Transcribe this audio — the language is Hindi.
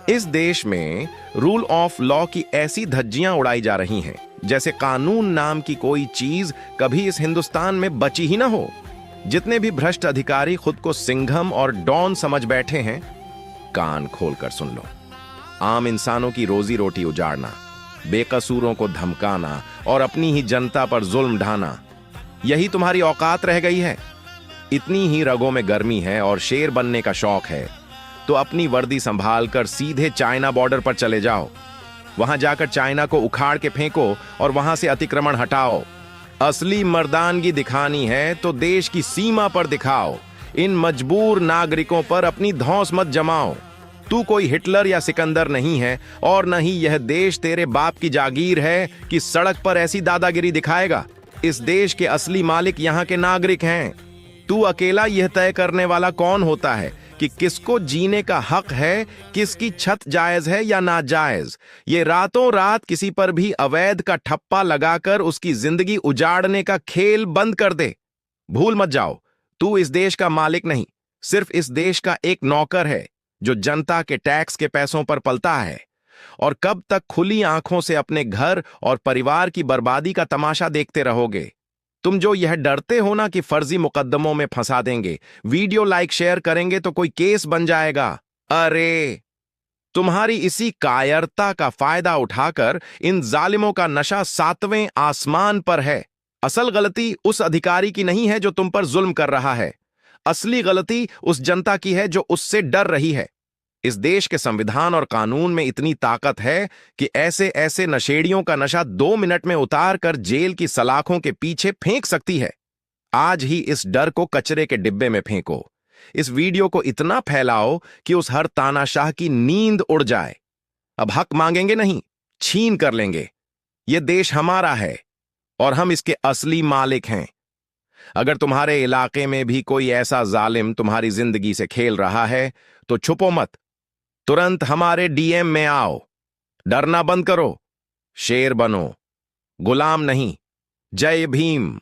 इस देश में रूल ऑफ लॉ की ऐसी धज्जियां उड़ाई जा रही हैं जैसे कानून नाम की कोई चीज कभी इस हिंदुस्तान में बची ही ना हो। जितने भी भ्रष्ट अधिकारी खुद को सिंघम और डॉन समझ बैठे हैं, कान खोलकर सुन लो। आम इंसानों की रोजी रोटी उजाड़ना, बेकसूरों को धमकाना और अपनी ही जनता पर जुल्म ढाना, यही तुम्हारी औकात रह गई है। इतनी ही रगों में गर्मी है और शेर बनने का शौक है तो अपनी वर्दी संभाल कर सीधे चाइना बॉर्डर पर चले जाओ। वहां जाकर चाइना को उखाड़ के फेंको और वहां से अतिक्रमण हटाओ। असली मर्दानगी दिखानी है तो देश की सीमा पर दिखाओ। इन मजबूर नागरिकों पर अपनी धौंस मत जमाओ। तू कोई हिटलर या सिकंदर नहीं है और न ही यह देश तेरे बाप की जागीर है कि सड़क पर ऐसी दादागिरी दिखाएगा। इस देश के असली मालिक यहाँ के नागरिक हैं। तू अकेला यह तय करने वाला कौन होता है कि किसको जीने का हक है, किसकी छत जायज है या नाजायज। ये रातों रात किसी पर भी अवैध का ठप्पा लगाकर उसकी जिंदगी उजाड़ने का खेल बंद कर दे। भूल मत जाओ, तू इस देश का मालिक नहीं, सिर्फ इस देश का एक नौकर है जो जनता के टैक्स के पैसों पर पलता है। और कब तक खुली आंखों से अपने घर और परिवार की बर्बादी का तमाशा देखते रहोगे? तुम जो यह डरते हो ना कि फर्जी मुकद्दमों में फंसा देंगे, वीडियो लाइक शेयर करेंगे तो कोई केस बन जाएगा। अरे, तुम्हारी इसी कायरता का फायदा उठाकर इन जालिमों का नशा 7वें आसमान पर है। असल गलती उस अधिकारी की नहीं है जो तुम पर जुल्म कर रहा है। असली गलती उस जनता की है जो उससे डर रही है। इस देश के संविधान और कानून में इतनी ताकत है कि ऐसे ऐसे नशेड़ियों का नशा 2 मिनट में उतार कर जेल की सलाखों के पीछे फेंक सकती है। आज ही इस डर को कचरे के डिब्बे में फेंको। इस वीडियो को इतना फैलाओ कि उस हर तानाशाह की नींद उड़ जाए। अब हक मांगेंगे नहीं, छीन कर लेंगे। यह देश हमारा है और हम इसके असली मालिक हैं। अगर तुम्हारे इलाके में भी कोई ऐसा जालिम तुम्हारी जिंदगी से खेल रहा है तो छुपो मत, तुरंत हमारे डीएम में आओ। डरना बंद करो, शेर बनो, गुलाम नहीं। जय भीम।